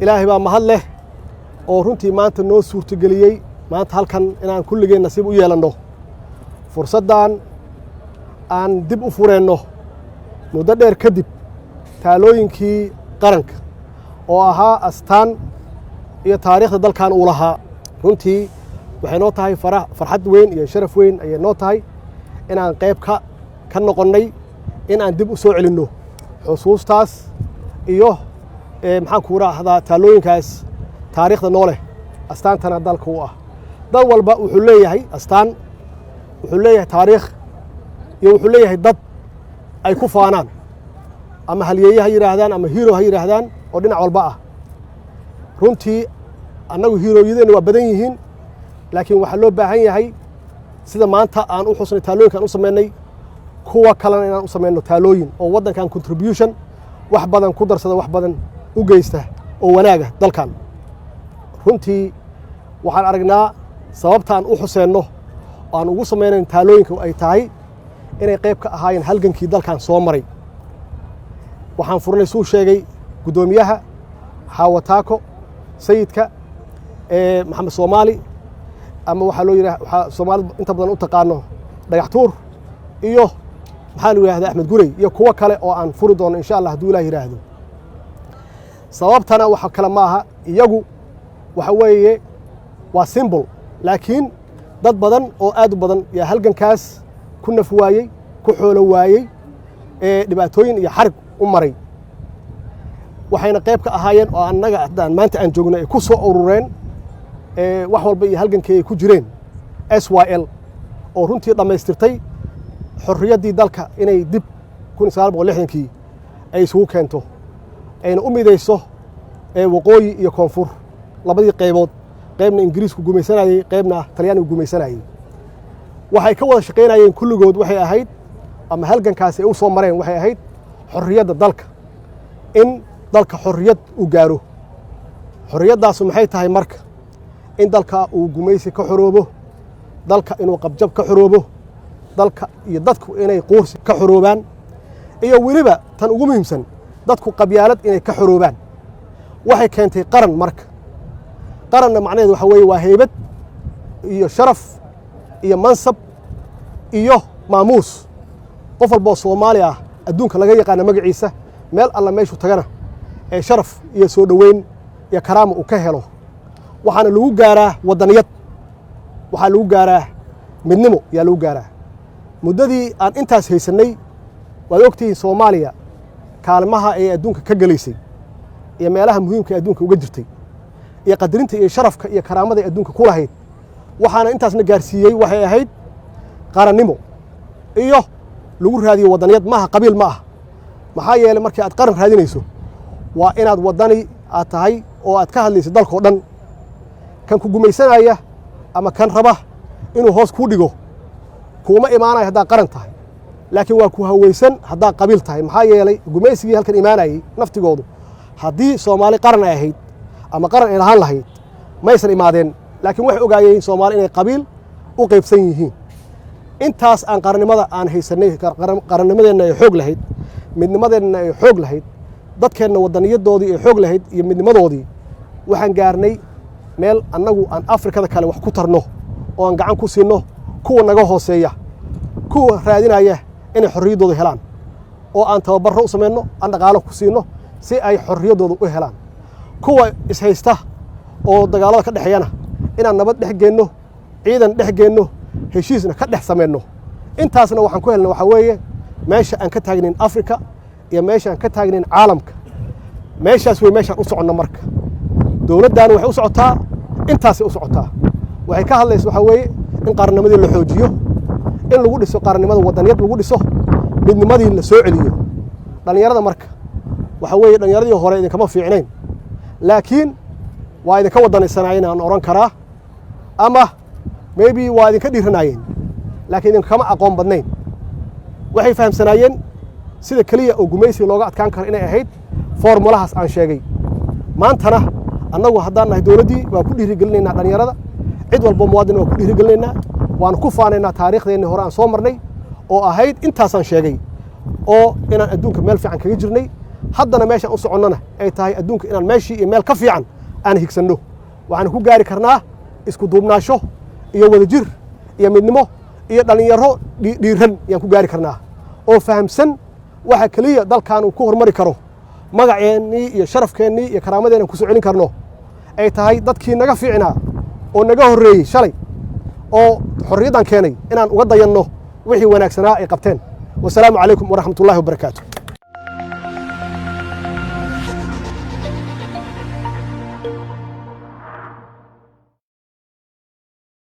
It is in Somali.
إلهي بقى محله oo runtii maanta noo suurtageliyay maanta halkan inaan kulligeen nasiib u yeelano fursadan aan dib u fureenno muddo dheer kadib taalooyinkii qaranka oo ahaa astaan iyo taariikhda dalkan uu lahaa runtii waxay noo tahay farxad weyn iyo sharaf weyn ayay noo tahay inaan qayb ka noqonnay in aan dib u soo celinno xusuustaas iyo maxaan ku raahdaa taalooyinkaas taariikhda noole astaantana dalka u ah dal walba wuxuu leeyahay astaan wuxuu leeyahay taariikh iyo wuxuu leeyahay dad ay ku faanaan ama halyeeye ha yiraahdaan ama hero ha yiraahdaan oo dhinac walba ah runtii annagu heroyadeenna waa badan yihiin laakiin waxaa loo baahan yahay sida maanta aan u xusnay taalooyinkan u sameynay kuwa kalena inaan u sameyno taalooyin oo waddankan contribution wax badan ku darsada wax badan u geysta oo wanaaga dalkan runtii waxaan aragnaa sababtaan u xuseenno aan ugu samaynayn taalooyinka ay tahay inay qayb ka ahaayeen halgankii dalkan soo maray waxaan furnay suu sheegay guddoomiyaha xaawo taako sayidka maxamed soomaali ama waxaa loo yidhaha waxaa soomaalida inta badan u taqaano dhagax tuur iyo maxaa la yidhahdaa axmed gurey iyo kuwo kale oo aan furi doono insha allah hadduu ilaah yidhaahdo sababtana waxa kale ma aha iyagu waxa weeye waa symbol laakiin dad badan oo aad u badan yaa halgankaas ku naf waayey ku xoolo waayey dhibaatooyin iyo xarig u maray waxayna qayb ka ahaayeen oo annaga haddaan maanta aan joogno ay ku soo urureen wax walba iyo halgankii ay ku jireen SYL oo runtii dhammaystirtay xorriyaddii dalka inay dib 1960kii ay isugu keento ayna u midayso waqooyi iyo koonfur labadii qaybood qaybna ingiriisku gumaysanayay qaybna talyaanigu gumaysanayay waxay ka wada shaqaynayeen kulligood waxay ahayd ama halgankaasi ay u soo mareen waxay ahayd xorriyadda dalka in dalka xorriyad u gaaro xorriyaddaas maxay tahay marka in dalka uu gumaysi ka xoroobo dalka inuu qabjab ka xoroobo dalka iyo dadku inay quursi ka xoroobaan iyo weliba tan ugu muhiimsan dadku qabyaalad inay ka xoroobaan waxay keentay qaran marka qaranna macnaheedu waxa weeye waa haybad iyo sharaf iyo mansab iyo maamuus qof walba oo Soomaali ah adduunka laga yaqaan magaciisa meel alla meeshu tagana ee sharaf iyo soo dhaweyn iyo karaamo uu ka helo waxaana lagu gaaraa wadaniyad waxa lagu gaaraa midnimo yaa lagu gaaraa muddadii aan intaas haysanay waad ogtihiin Soomaaliya kaalmaha ay adduunka ka galaysay iyo meelaha muhiimka ee adduunka uga jirtay iyo qadarinta iyo sharafka iyo karaamada adduunka ku lahayd waxaana intaasna gaarsiiyey waxay ahayd qarannimo iyo lagu raadiyo wadaniyad maaha qabiil ma ah maxaa yeelay markii aad qaran raadinayso waa inaad wadani aad tahay oo aad ka hadlayso dalkoo dhan kan ku gumaysanaya ama kan raba inuu hoos ku dhigo kuma imaanayo haddaa qaran tahay laakiin waa ku hawaysan haddaa qabiil tahay maxaa yeelay gumaysigii halkan imaanayay naftigoodu haddii Soomaali qaran ay ahayd ama qaran ay lahaan lahayd maysan imaadeen laakiin waxay ogaayeen Soomaali inay qabiil u qaybsan yihiin intaas aan qarannimada aan haysanay qarannimadeena ay xoog lahayd midnimadeena ay xoog lahayd dadkeena wadaniyadoodii ay xoog lahayd iyo midnimadoodii waxaan gaarnay meel annagu aan Afrikada kale wax ku tarno oo aan gacan ku siino kuwa naga hooseeya kuwa raadinaya inay xorriyadooda helaan oo aan tababarro u sameeyno aan dhaqaale ku siino si ay xorriyadooda u helaan kuwa is haysta oo dagaalada ka dhaxeeyana inaan nabad dhex geenno ciidan dhex geenno heshiisna ka dhex sameeyno intaasna waxaan ku helnay waxa weeye meesha aan ka taagnayn Afrika iyo meesha aan ka taagnayn caalamka meeshaas way meesha u socono marka dawladdan waxay u socotaa intaas u socotaa waxay ka hadlaysaa waxa weeye in qarannimadii la xoojiyo in lagu dhiso qarannimada wadaniyad lagu dhiso midnimadii la soo celiyo dhalinyarada marka waxa weeye dhalinyaradii hore idin kama fiicnayn laakiin waa idin ka wadanaysanaayeen aan oran karaa ama maybe waa idin ka dhiiranaayeen laakiin idin kama aqoon badnayn waxay fahamsanaayeen sida kaliya oo gumaysi looga adkaan karo inay ahayd formulahaas aan sheegay maantana annagu haddaan nahay dawladdii waa ku dhiirigelinaynaa dhalinyarada cid walba muwaadin waa ku dhiirigelinaynaa waan ku faanaynaa taariikhdeenii hore aan soo marnay oo ahayd intaasaan sheegay oo inaan adduunka meel fiican kaga jirnay haddana meeshaan u soconnana ay tahay adduunka inaan meeshii iyo meel ka fiican aan higsanno waxaan ku gaari karnaa isku duubnaasho iyo wadajir iyo midnimo iyo dhallinyaro dhiiran ayaan ku gaari karnaa oo fahamsan waxa keliya dalkaanu ku hormari karo magaceennii iyo sharafkeennii iyo karaamadeennan ku soo celin karno ay tahay dadkii naga fiicnaa oo naga horreeyey shalay oo xorriyaddan keenay inaan uga dayanno wixii wanaagsanaa ay qabteen wasalaamu calaykum waraxmatullaahi wabarakaatu